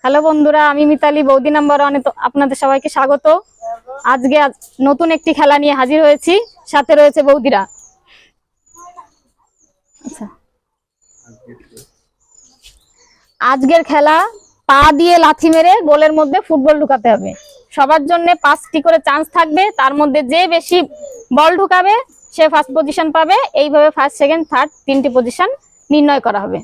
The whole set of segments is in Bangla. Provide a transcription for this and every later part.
হ্যালো বন্ধুরা, আমি মিতালি বৌদি নাম্বার ওয়ানে আপনাদের সবাইকে স্বাগত। আজকে নতুন একটি খেলা নিয়ে হাজির হয়েছি, সাথে রয়েছে বৌদিরা। আচ্ছা, আজকের খেলা পা দিয়ে লাথি মেরে গোলের মধ্যে ফুটবল ঢুকাতে হবে। সবার জন্য 5টি করে চান্স থাকবে, তার মধ্যে যে বেশি বল ঢুকাবে সে ফার্স্ট পজিশন পাবে। এইভাবে ফার্স্ট, সেকেন্ড, থার্ড 3টি পজিশন নির্ণয় করা হবে।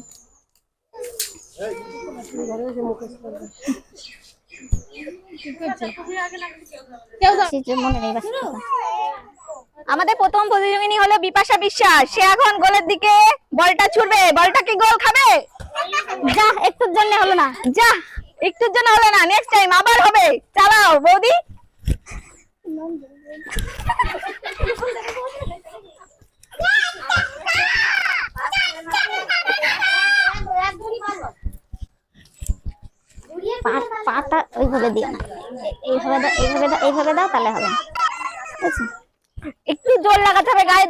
আমাদের প্রথম প্রতিযোগিনী হলো বিপাশা বিশ্বাস। সে এখন গোলের দিকে বলটা ছুড়বে। বলটা কি গোল খাবে? যা, একটুর জন্য হলো না। যা, একটুর জন্য হলো না, নেক্সট টাইম আবার হবে। চালাও বৌদি। পাটা ওইভাবে দিও না, এইভাবে দাও, এইভাবে দাও, এইভাবে দাও, তাহলে হবে। একটু জোর লাগাতে হবে গায়ে।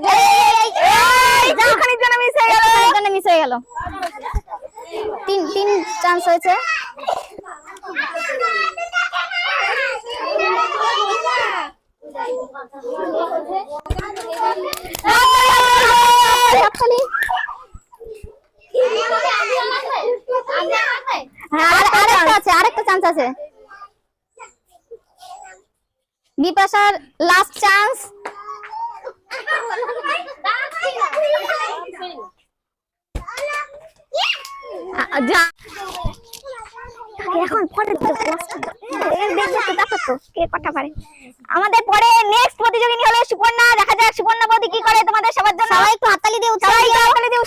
জন্য মিস হয়ে গেল, মিস হয়ে গেল। তিন চান্স হয়েছে। আরেকটা চান্স আছে। বিপাশার লাস্ট চান্স। এখন আমাদের পরে নেক্সট প্রতিযোগিনী হলো সুপর্ণা। দেখা যাক সুপর্ণা বৌদি কি করে তোমাদের সবার জন্য। সবাই একটু হাততালি দিও, সবাই হাততালি দিও।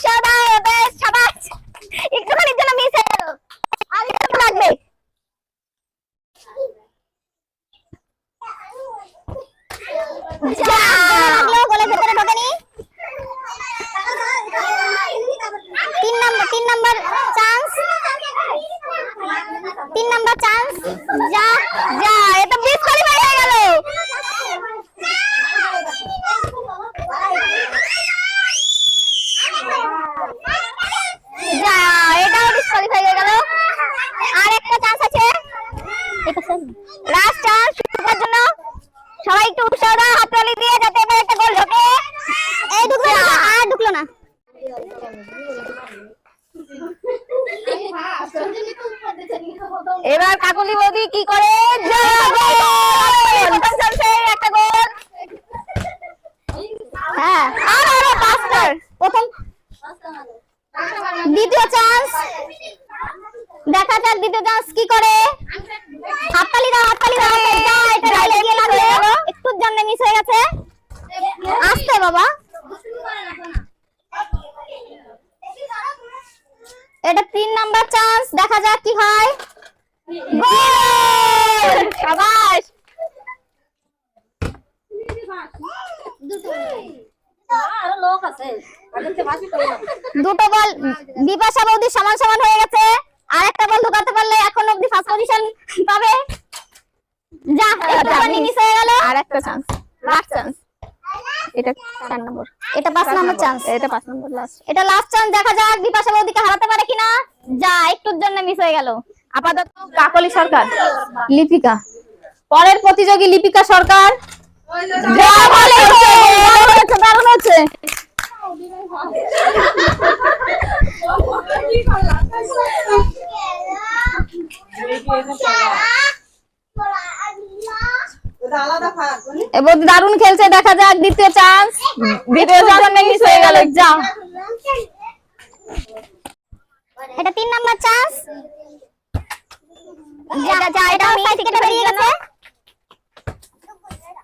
শাবাশ, একটুখানির জন্য মিস হয়ে গেল, আর একটু লাগবে। গোলের ভেতরে ঢোকেনি। 3 নাম্বার চান্স। 3 number chance. যা যা, এটা ডিসকোয়ালিফাই হয়ে গেল। যা, এটাও ডিসকোয়ালিফাই হয়ে গেল। আর একটা চান্স আছে, লাস্ট চান্স শুটার জন্য। সবাই একটু উৎসাহ দাও হাততালি দিয়ে, যাতে এবার একটা গোল ঢোকে। এই ঢুকলো না, আর ঢুকলো না। এবার কাকলি বৌদি কি করে? একটা গোল। হ্যাঁ, প্রথম দ্বিতীয় চান্স। দেখা যাক দ্বিতীয় চান্স কি করে। হাততালি দাও, হাততালি দাও। এটা রাইলে গিয়ে লাগলো, একটুর জন্য মিস হয়ে গেছে। আস্তে বাবা। এটা 3 নাম্বার চান্স। দেখা যাক কি হয়। গোল! শাবাশ। দুটো বল বিপাশা বৌদি সমান সমান হয়ে গেছে। আর একটা বল ঢুকাতে পারলে এখন অবধি ফার্স্ট পজিশন পাবে। যা, একটুখানি মিস হয়ে গেল। আর একটা চান্স, লাস্ট চান্স। এটা 4 নম্বর, এটা 5 নাম্বার চান্স। এটা 5 নম্বর লাস্ট। এটা লাস্ট চান্স। দেখা যাক বিপাশা বৌদিকে হারাতে পারে কিনা। যা, একটুর জন্য মিস হয়ে গেল। আপাতত কাকলি সরকার, লিপিকা। পরের প্রতিযোগী লিপিকা সরকার। দারুণ হচ্ছে। এবার দারুণ খেলছে। দেখা যাক দ্বিতীয় চান্স। দ্বিতীয় চান্স মিস হয়ে গেল। যা, এটা 3 নাম্বার চান্স। যা যা, এটা সাইড থেকে বেরিয়ে গেছে।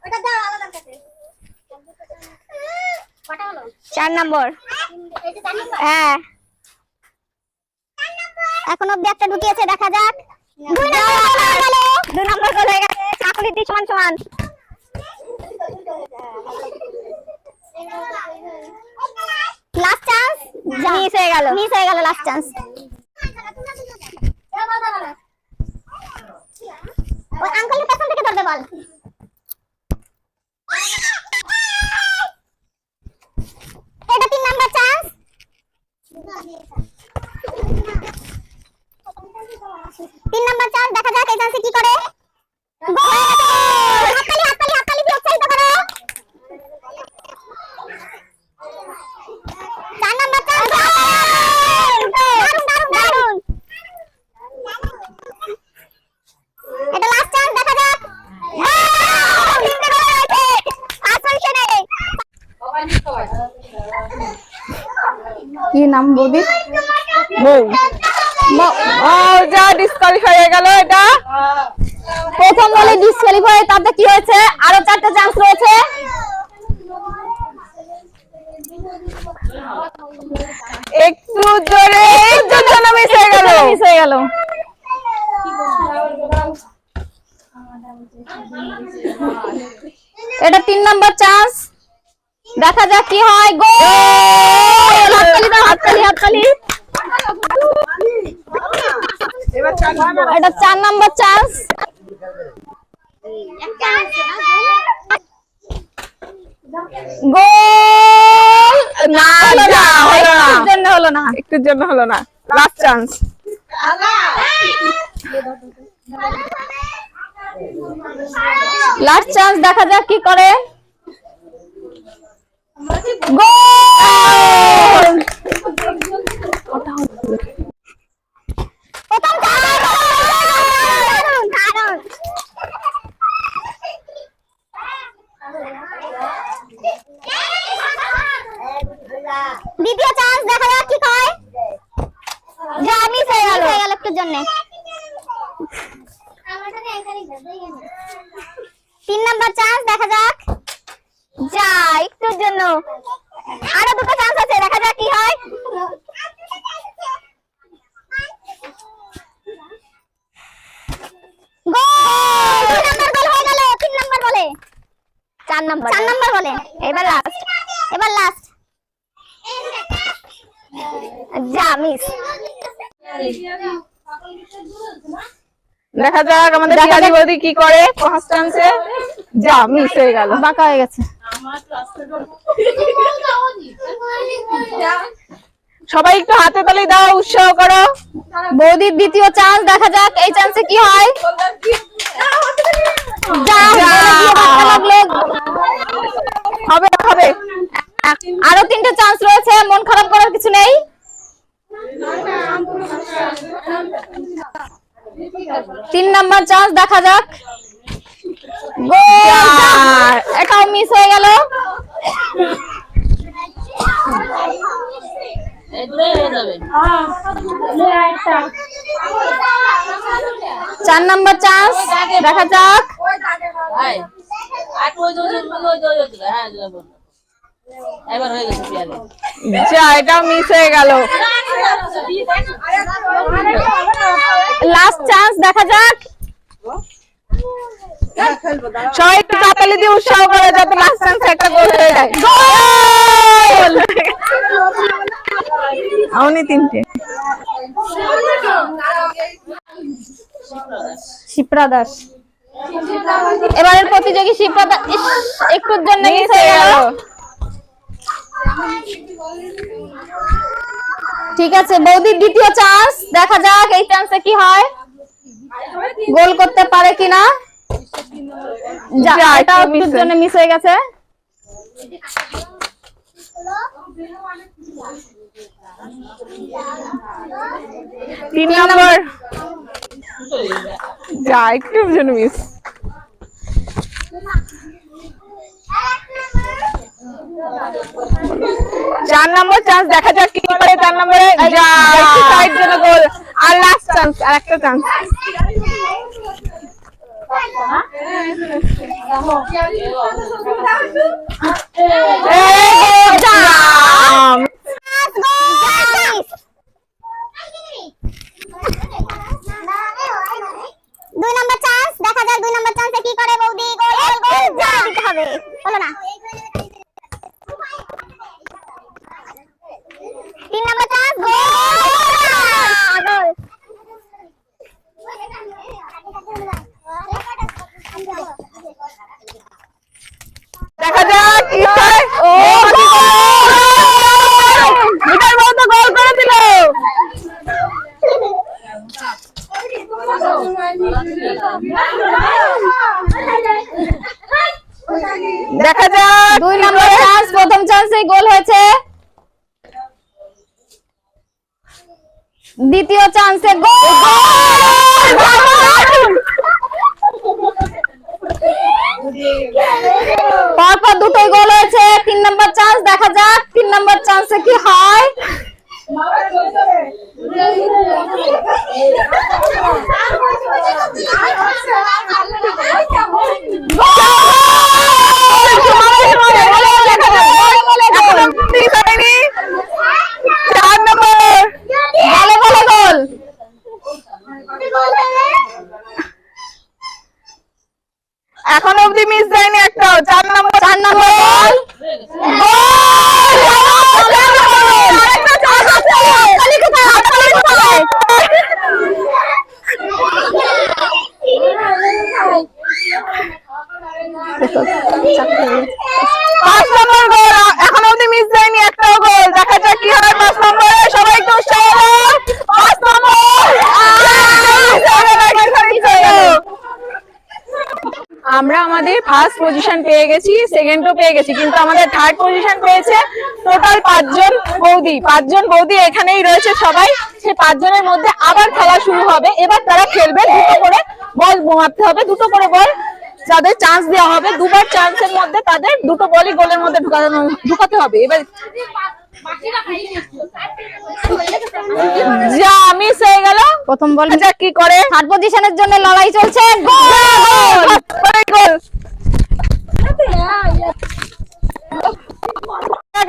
ওটা দাও আলাদা কাছে। কটা হলো? 4 নম্বর। এটা 4 নম্বর। হ্যাঁ, এখন অবধি একটা ঢুকিয়েছে। দেখা যাক। 2 নম্বর গোল হয়ে গেছে। কাকলি দি সমান সমান। Last chance. মিস হয়ে গেল, মিস হয়ে গেল লাস্ট চান্স। ওই আঙ্কেলের পেছন থেকে ধরবে বল। এটা 3 নাম্বার চান্স। নাম বৌদি? ও যা ডিসকোয়ালিফাই হয়ে গেল এটা। প্রথম বলে ডিসকোয়ালিফাই, তাতে কি হয়েছে? আরো 4টা চান্স রয়েছে। একটু জোরে, একটু জন্য মিস হয়ে গেল। মিস হয়ে গেল। এটা 3 নাম্বার চান্স, দেখা যাক কি হয়। গোল! হাততালি দাও, হাততালি, হাততালি। এটা 4 নাম্বার চান্স। গোল! না, হলো না, হলো না, একটুর জন্য হলো না। একটুর জন্য হলো না। Last chance. লাস্ট চান্স, দেখা যাক কি করে। গোল! প্রথম দারুণ, দারুণ। দ্বিতীয় চান্স, দেখা যাক কি হয়। যা মিস হয়ে গেল একটুর জন্য। 3 নাম্বার চান্স, দেখা যাক। যা একটুর জন্য। আরো 2টো চান্স আছে, দেখা যাক কি হয়। গোল! 2 নাম্বার গোল হয়ে গেল। 3 নাম্বার বলে, 4 নাম্বার বলে। এবার লাস্ট, এবার লাস্ট। যা মিস। দেখা যাক আমাদের পিয়ালি বৌদি কি করে ফার্স্ট চান্সে। যা মিস হয়ে গেল, বাঁকা হয়ে গেছে। সবাই একটু হাতে তালি দাও, উৎসাহ করো। বৌদির দ্বিতীয় চান্স, দেখা যাক এই চান্সে কি হয়। যা, বলে দিয়ে ধাক্কা লাগলো। হবে হবে। আরো 3টে চান্স রয়েছে, মন খারাপ করার কিছু নেই। 3 নাম্বার চান্স, দেখা যাক। গোল! এটাও মিস হয়ে গেল। 4 নাম্বার চান্স, দেখা যাক। যা এটাও মিস হয়ে গেল। লাস্ট চান্স, দেখা যাক। সবাই একটু তালি দিয়ে উৎসাহ করো যাতে লাস্ট চান্সে একটা গোল হয়ে যায়। গোল! আমনি 3টে। শিপ্রা দাস, এবারের প্রতিযোগী শিপ্রা দাস। একটুর জন্য মিস হয়ে গেল। ঠিক আছে, বৌদির দ্বিতীয় চান্স, দেখা যাক এই চান্সে কি হয়। গোল করতে পারে কিনা। যা, এটাও একটুর জন্য মিস হয়ে গেছে। তিন নম্বর। যা একটুর জন্য মিস। 4 নম্বর চান্স, দেখা যাক কি করে 4 নম্বরে। যা একটু সাইড জন্য গোল। আর লাস্ট চান্স, আর একটা চান্স। দুই নম্বর চান্স, দেখা যাক 2 নম্বর চান্সে কি করে বৌদি। গোল গোল গোল, যা দিতে হবে। হলো না। 3 নম্বর চান্স, গোল গোল। দেখা যাক কি হয়। ও মিটার বল তো গোল করে দিল। দেখা যাক 2 নম্বর চান্স, প্রথম চান্সে গোল হয়েছে। দ্বিতীয় চান্সে গোল। পরপর দুটোই গোল হয়েছে। 3 নম্বর চান্স, দেখা যাক 3 নম্বর চান্সে কি হয়। এখন অব্দি মিস যায়নি একটাও। 4 নম্বর পাঁচ নম্বর গোল। এখন অব্দি মিস যায়নি একটাও গোল। দেখা যাক কি হয় 5 নম্বরে। সবাই একটু উৎসাহ দাও। 5 নম্বর আমরা আমাদের ফার্স্ট পজিশন পেয়ে গেছি, সেকেন্ডও পেয়ে গেছি, কিন্তু আমাদের থার্ড পজিশন পেয়েছে টোটাল 5 জন বৌদি। 5 জন বৌদি এখানেই রয়েছে সবাই। সেই 5 জনের মধ্যে আবার খেলা শুরু হবে। এবার তারা খেলবে, দুটো করে বল মারতে হবে, দুটো করে বল যাদের চান্স দেওয়া হবে, দুবার চান্সের মধ্যে তাদের দুটো বলই গোলের মধ্যে ঢুকাতে হবে। এবার যা মিস হয়ে গেল প্রথম বল। আচ্ছা কি করে? থার্ড পজিশনের জন্য লড়াই চলছে। গোল!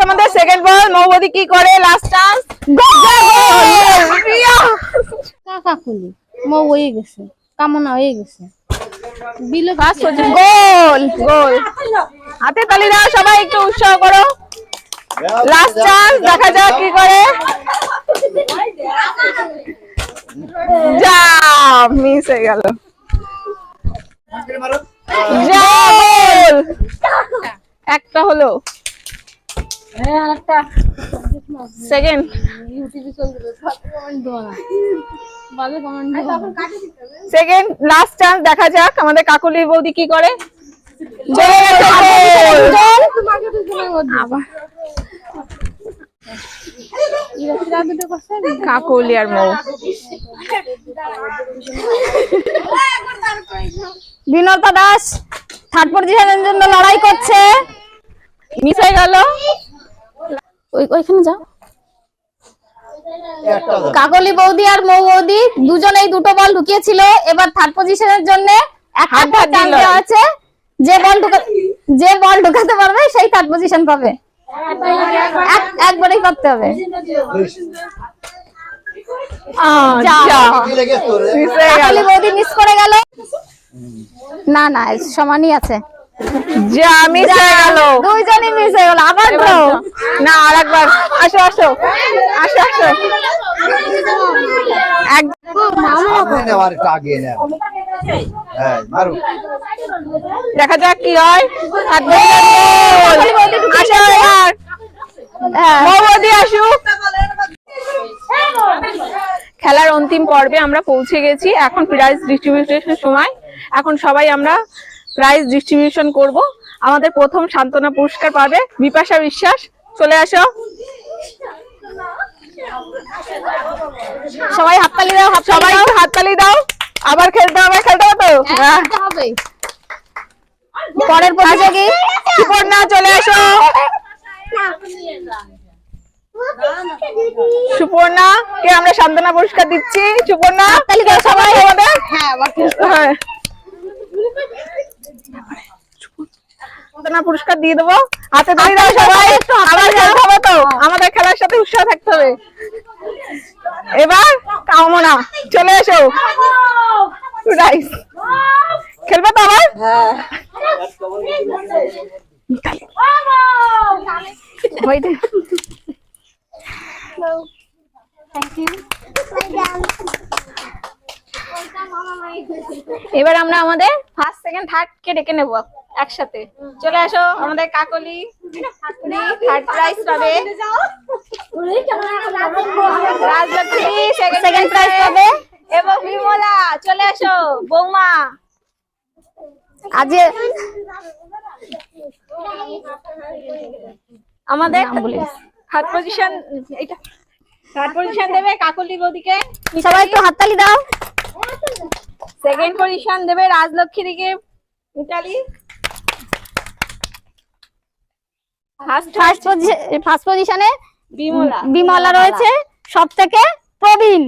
আমাদের সেকেন্ড বল। মৌবদি কি করে? লাস্ট চান্স, কাকাকুলি মৌ হয়ে গেছে, কামনা হয়ে গেছে। গোল! গোল! হাতে তালি দাও, সবাই একটু উৎসাহ করো। লাস্ট চান্স, দেখা যাক কি করে। যা মিস হয়ে গেল। যা গোল! একটা হলো। সেকেন্ড সেকেন্ড লাস্ট চান্স, দেখা যাক আমাদের কাকুলি বৌদি কি করে। চলে গেছে গোল! আবার কাকুলি আর মৌ। বিনতা দাস থার্ড পজিশনের জন্য লড়াই করছে। মিস হয়ে গেল। ওইখানে যাও। কাকলি বৌদি আর মৌ বৌদি দুজনেই দুটো বল ঢুকিয়েছিল। এবার থার্ড পজিশনের জন্য একটা চান্স দেওয়া আছে। যে বল ঢুকাতে পারবে সেই থার্ড পজিশন পাবে। একবারেই করতে হবে। কাকলি বৌদি মিস করে গেল। না না সমানই আছে। যা মিস হয়ে গেল। দুইজনই মিস হয়ে গেল। আবার তো না, আরেকবার। আসো আসো আসো আসো। দেখা যাক কি হয়। আসো এবার মৌবদি আসুক। খেলার অন্তিম পর্বে আমরা পৌঁছে গেছি। এখন প্রাইজ ডিস্ট্রিবিউশনের সময়। এখন সবাই আমরা প্রাইজ ডিস্ট্রিবিউশন করব। আমাদের প্রথম সান্ত্বনা পুরস্কার পাবে বিপাশা বিশ্বাস। চলে আসো সবাই হাততালি দাও। সবাই একটু হাততালি দাও। আবার খেলতে হবে তো। পরের প্রতিযোগী সুপর্ণা চলে আসো। সুপর্ণা কে আমরা সান্ত্বনা পুরস্কার দিচ্ছি। সুপর্ণা হাততালি দাও সবাই। আমাদের সান্ত্বনা পুরস্কার দিয়ে দেবো। হাতে তালি দাও সবাই। আবার খেলতে হবে তো, আমাদের খেলার সাথে উৎসাহ থাকতে হবে। এবার কামনা চলে এসো। খেলবে তো আবার? এবার আমরা আমাদের ফার্স্ট সেকেন্ড থার্ড কে ডেকে নেবো একসাথে। চলে আসো আমাদের কাকলি। থার্ড প্রাইজ পাবে রাজলক্ষ্মী, সেকেন্ড প্রাইজ পাবে এবং বিমলা। চলে আসো বৌমা। আজ আমাদের থার্ড পজিশন দেবে কাকলি বৌদিকে। সবাই একটু হাততালি দাও। সেকেন্ড পজিশন দেবে রাজলক্ষ্মী দিকে মিতালি। ফার্স্ট পজিশনে বিমলা বিমলা রয়েছে। সব থেকে প্রবীণ।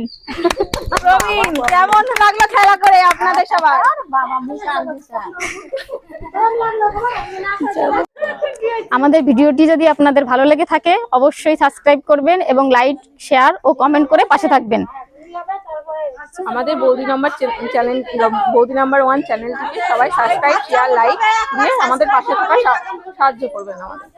প্রবীণ, কেমন লাগলো খেলা করে আপনাদের সবার? আমাদের ভিডিওটি যদি আপনাদের ভালো লেগে থাকে অবশ্যই সাবস্ক্রাইব করবেন এবং লাইক, শেয়ার ও কমেন্ট করে পাশে থাকবেন। আমাদের বৌদি নাম্বার চ্যানেল, বৌদি নাম্বার 1 চ্যানেলটিকে সবাই সাবস্ক্রাইব, শেয়ার, লাইক দিয়ে আমাদের পাশে থাকা সাহায্য করবেন আমাদের।